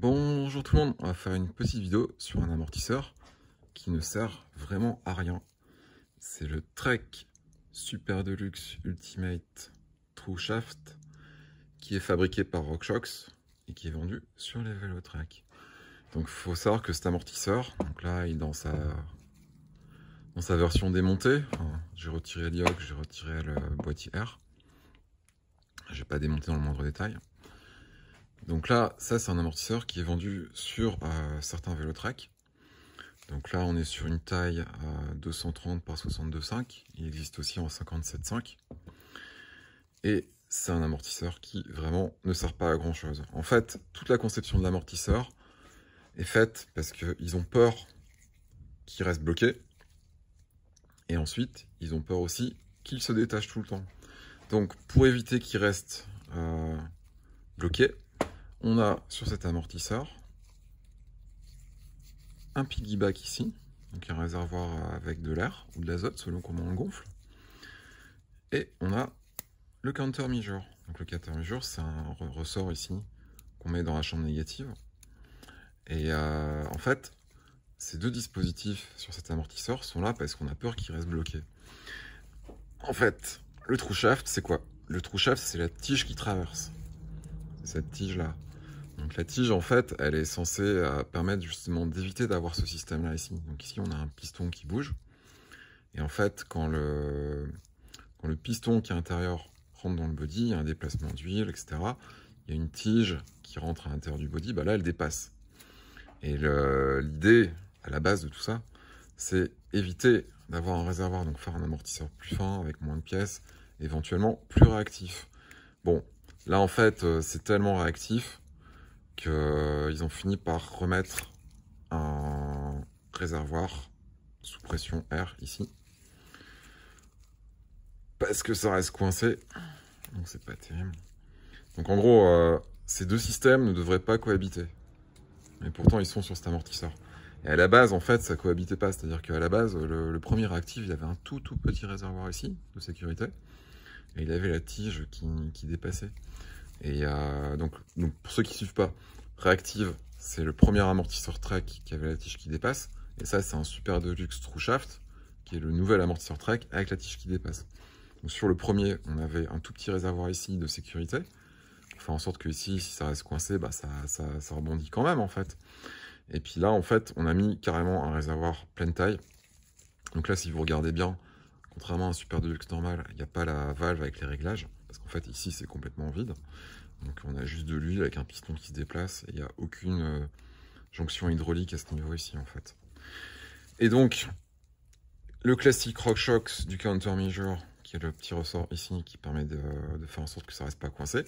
Bonjour tout le monde, on va faire une petite vidéo sur un amortisseur qui ne sert vraiment à rien. C'est le Trek Super Deluxe Ultimate True Shaft qui est fabriqué par RockShox et qui est vendu sur les Velotrek. Donc il faut savoir que cet amortisseur, donc là il est dans sa version démontée. Enfin, j'ai retiré l'ioc, j'ai retiré le boîtier R. J'ai pas démonté dans le moindre détail. Donc là, ça c'est un amortisseur qui est vendu sur certains Velotrek. Donc là, on est sur une taille 230 par 62,5. Il existe aussi en 57,5. Et c'est un amortisseur qui vraiment ne sert pas à grand chose. En fait, toute la conception de l'amortisseur est faite parce qu'ils ont peur qu'il reste bloqué. Et ensuite, ils ont peur aussi qu'il se détache tout le temps. Donc pour éviter qu'il reste bloqué, on a sur cet amortisseur un piggyback ici, donc un réservoir avec de l'air ou de l'azote selon comment on le gonfle. Et on a le countermeasure. Donc le countermeasure, c'est un ressort ici qu'on met dans la chambre négative. Et en fait, ces deux dispositifs sur cet amortisseur sont là parce qu'on a peur qu'il reste bloqué. En fait, le true shaft, c'est quoi? Le true shaft, c'est la tige qui traverse. C'est cette tige-là. Donc la tige, en fait, elle est censée permettre justement d'éviter d'avoir ce système-là ici. Donc ici, on a un piston qui bouge. Et en fait, quand le piston qui est à l'intérieur rentre dans le body, il y a un déplacement d'huile, etc. Il y a une tige qui rentre à l'intérieur du body, bah là, elle dépasse. Et l'idée, à la base de tout ça, c'est éviter d'avoir un réservoir, donc faire un amortisseur plus fin, avec moins de pièces, éventuellement plus réactif. Bon, là, en fait, c'est tellement réactif qu'ils ont fini par remettre un réservoir sous pression air ici. Parce que ça reste coincé. Donc c'est pas terrible. Donc en gros, ces deux systèmes ne devraient pas cohabiter. Mais pourtant ils sont sur cet amortisseur. Et à la base, en fait, ça cohabitait pas. C'est-à-dire qu'à la base, le premier réactif, il avait un tout petit réservoir ici, de sécurité. Et il avait la tige qui dépassait. Et donc pour ceux qui suivent pas, Réactive, c'est le premier amortisseur Trek qui avait la tige qui dépasse. Et ça, c'est un Super Deluxe True Shaft, qui est le nouvel amortisseur Trek avec la tige qui dépasse. Donc sur le premier, on avait un tout petit réservoir ici de sécurité. Pour faire en sorte que ici, si ça reste coincé, bah ça rebondit quand même, en fait. Et puis là, en fait, on a mis carrément un réservoir pleine taille. Donc là, si vous regardez bien, contrairement à un Super Deluxe normal, il n'y a pas la valve avec les réglages. Parce qu'en fait, ici, c'est complètement vide. Donc on a juste de l'huile avec un piston qui se déplace et il n'y a aucune jonction hydraulique à ce niveau ici en fait. Et donc le classique RockShox du countermeasure, qui est le petit ressort ici qui permet de faire en sorte que ça reste pas coincé,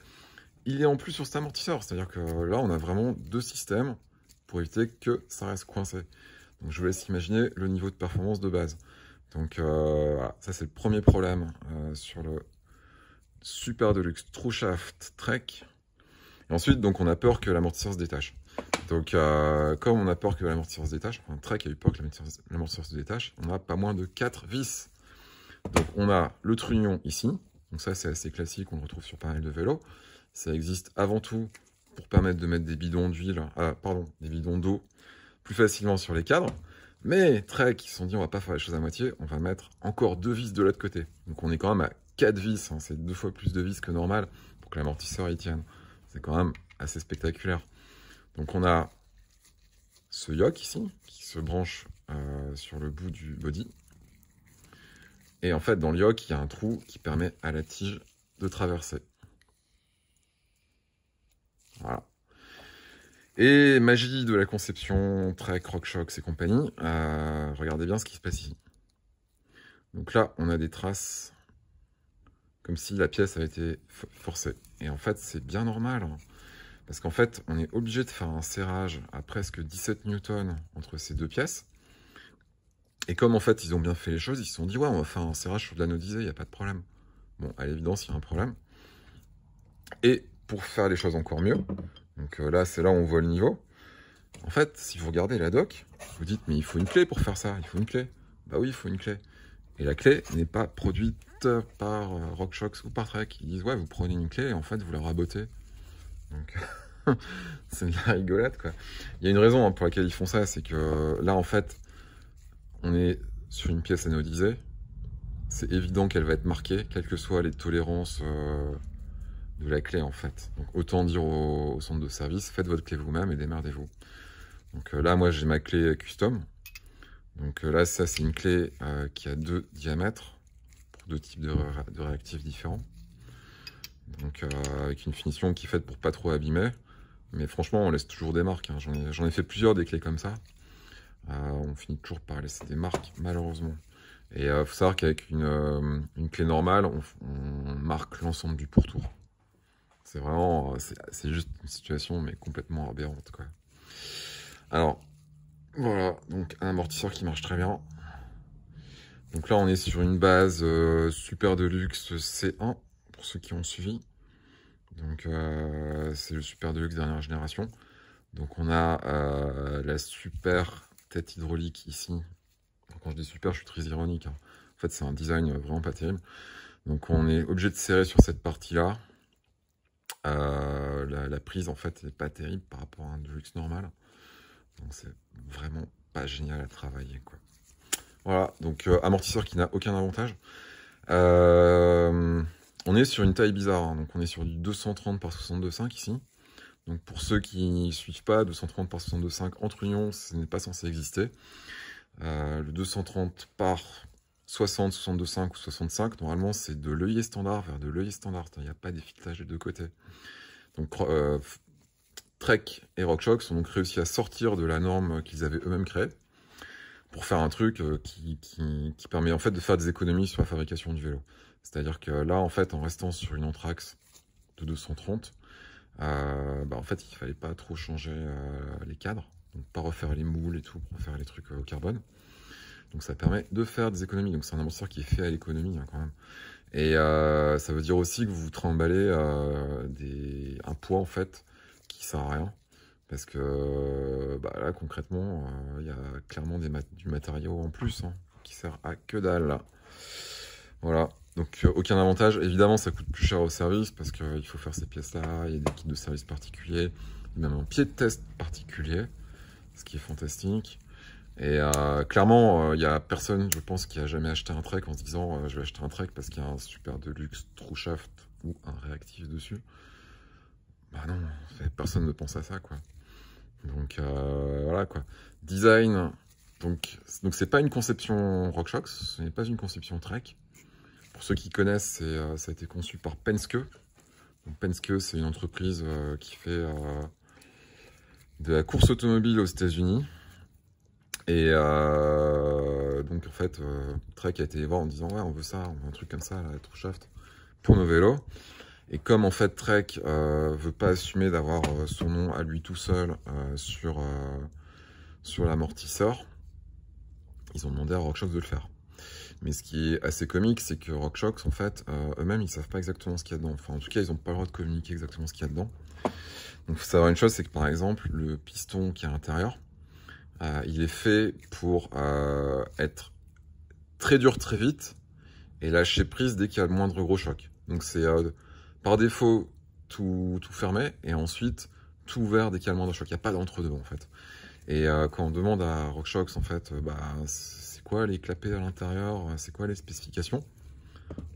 il est en plus sur cet amortisseur. C'est-à-dire que là on a vraiment deux systèmes pour éviter que ça reste coincé. Donc je vous laisse imaginer le niveau de performance de base. Donc voilà, ça c'est le premier problème sur le Super Deluxe True Shaft Trek. Et ensuite, donc, on a peur que l'amortisseur se détache. Donc, comme on a peur que l'amortisseur se détache, enfin, Trek a eu peur que l'amortisseur se détache, on a pas moins de 4 vis. Donc, on a le trunnion ici. Donc, ça, c'est assez classique, on le retrouve sur pas mal de vélos. Ça existe avant tout pour permettre de mettre des bidons d'huile, des bidons d'eau plus facilement sur les cadres. Mais Trek, ils se sont dit, on va pas faire les choses à moitié, on va mettre encore 2 vis de l'autre côté. Donc, on est quand même à 4 vis, hein, c'est 2 fois plus de vis que normal pour que l'amortisseur y tienne. C'est quand même assez spectaculaire. Donc on a ce yoke ici qui se branche sur le bout du body. Et en fait dans le yoke il y a un trou qui permet à la tige de traverser. Voilà. Et magie de la conception Trek, RockShox et compagnie, regardez bien ce qui se passe ici. Donc là on a des traces comme si la pièce avait été forcée. Et en fait c'est bien normal, hein. Parce qu'en fait, on est obligé de faire un serrage à presque 17 newtons entre ces deux pièces. Et comme en fait, ils ont bien fait les choses, ils se sont dit, ouais, on va faire un serrage sur de l'anodisé, il n'y a pas de problème. Bon, à l'évidence, il y a un problème. Et pour faire les choses encore mieux, donc là, c'est là où on voit le niveau. En fait, si vous regardez la doc, vous dites, mais il faut une clé pour faire ça, il faut une clé. Bah oui, il faut une clé. Et la clé n'est pas produite par RockShox ou par Trek. Ils disent, ouais, vous prenez une clé et en fait, vous la rabotez. Donc... C'est de la rigolade, quoi. Il y a une raison pour laquelle ils font ça, c'est que là, en fait, on est sur une pièce anodisée. C'est évident qu'elle va être marquée, quelles que soient les tolérances de la clé, en fait. Donc, autant dire au centre de service, faites votre clé vous-même et démerdez-vous. Donc là, moi, j'ai ma clé custom. Donc là, ça, c'est une clé qui a 2 diamètres pour 2 types de réactifs différents. Donc avec une finition qui est faite pour pas trop abîmer. Mais franchement, on laisse toujours des marques. Hein. J'en ai fait plusieurs des clés comme ça. On finit toujours par laisser des marques, malheureusement. Et faut savoir qu'avec une clé normale, on marque l'ensemble du pourtour. C'est vraiment, c'est juste une situation, mais complètement aberrante, quoi. Alors, voilà, donc un amortisseur qui marche très bien. Donc là, on est sur une base Super Deluxe C1, pour ceux qui ont suivi. Donc c'est le Super Deluxe dernière génération. Donc on a la super tête hydraulique ici. Donc, quand je dis super, je suis très ironique. Hein. En fait, c'est un design vraiment pas terrible. Donc on est obligé de serrer sur cette partie-là. La prise, en fait, n'est pas terrible par rapport à un Deluxe normal. Donc c'est vraiment pas génial à travailler, quoi. Voilà, donc amortisseur qui n'a aucun avantage. On est sur une taille bizarre, hein. Donc on est sur du 230 par 62,5 ici. Donc pour ceux qui ne suivent pas, 230 par 62,5 entre unions, ce n'est pas censé exister. Le 230 par 60, 62,5 ou 65, normalement c'est de l'œillet standard vers de l'œillet standard. Il n'y a pas d'effiletage des deux côtés. Donc Trek et RockShox ont donc réussi à sortir de la norme qu'ils avaient eux-mêmes créée pour faire un truc qui permet en fait de faire des économies sur la fabrication du vélo. C'est-à-dire que là, en fait, en restant sur une Anthrax de 230, en fait, il fallait pas trop changer les cadres, donc pas refaire les moules et tout pour faire les trucs au carbone. Donc ça permet de faire des économies. Donc c'est un amortisseur qui est fait à l'économie, hein, quand même. Et ça veut dire aussi que vous vous trimballez un poids en fait qui sert à rien. Parce que là, concrètement, il y a clairement du matériau en plus hein, qui sert à que dalle. Là. Voilà, donc aucun avantage. Évidemment, ça coûte plus cher au service parce qu'il faut faire ces pièces-là. Il y a des kits de service particuliers, même un pied de test particulier, ce qui est fantastique. Et clairement, il n'y a personne, je pense, qui a jamais acheté un Trek en se disant je vais acheter un Trek parce qu'il y a un Super Deluxe True Shaft ou un réactif dessus. Bah non, personne ne pense à ça, quoi. Donc voilà quoi. Design, donc c'est pas une conception RockShox, ce n'est pas une conception Trek. Pour ceux qui connaissent, ça a été conçu par Penske. Donc, Penske, c'est une entreprise qui fait de la course automobile aux États-Unis. Et donc en fait, Trek a été voir en disant ouais, on veut ça, on veut un truc comme ça, la True Shaft pour nos vélos. Et comme en fait Trek veut pas assumer d'avoir son nom à lui tout seul sur l'amortisseur, ils ont demandé à RockShox de le faire. Mais ce qui est assez comique, c'est que RockShox, en fait, eux-mêmes, ils savent pas exactement ce qu'il y a dedans. Enfin, en tout cas, ils n'ont pas le droit de communiquer exactement ce qu'il y a dedans. Donc, il faut savoir une chose, c'est que par exemple, le piston qui est à l'intérieur, il est fait pour être très dur très vite et lâcher prise dès qu'il y a le moindre gros choc. Donc, c'est par défaut tout fermé et ensuite tout ouvert dès qu'il y a le moindre choc. Il n'y a pas d'entre-deux, en fait. Et quand on demande à RockShox, en fait, c'est quoi les clapets à l'intérieur, c'est quoi les spécifications,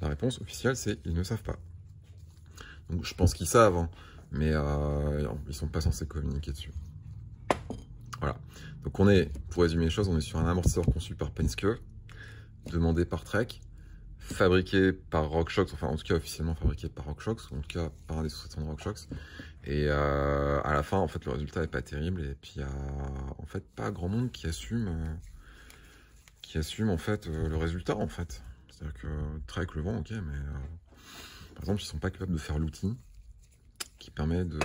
la réponse officielle, c'est ils ne savent pas. Donc je pense qu'ils savent, hein, mais ils sont pas censés communiquer dessus. Voilà. Donc on est, pour résumer les choses, on est sur un amortisseur conçu par Penske, demandé par Trek, fabriqué par RockShox, enfin en tout cas officiellement fabriqué par RockShox, ou en tout cas par un des sous-traitants de RockShox. Et à la fin, en fait, le résultat est pas terrible. Et puis il y a en fait pas grand monde qui assume en fait le résultat en fait. C'est-à-dire que Trek le vend, ok, mais par exemple, ils sont pas capables de faire l'outil qui permet de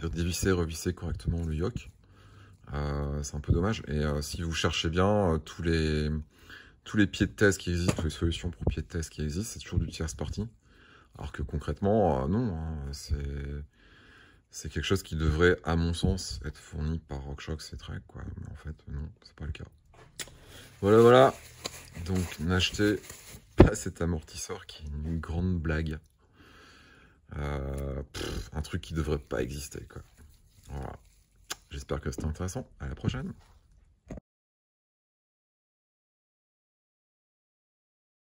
dévisser, revisser correctement le yoke. C'est un peu dommage. Et si vous cherchez bien tous les pieds de test qui existent, toutes les solutions pour pieds de test qui existent, c'est toujours du tierce party. Alors que concrètement, non, hein, c'est quelque chose qui devrait, à mon sens, être fourni par RockShox et Trek, quoi. Mais en fait, non, c'est pas le cas. Voilà, voilà. Donc, n'achetez pas cet amortisseur qui est une grande blague. Un truc qui devrait pas exister, quoi. Voilà. J'espère que c'était intéressant. À la prochaine.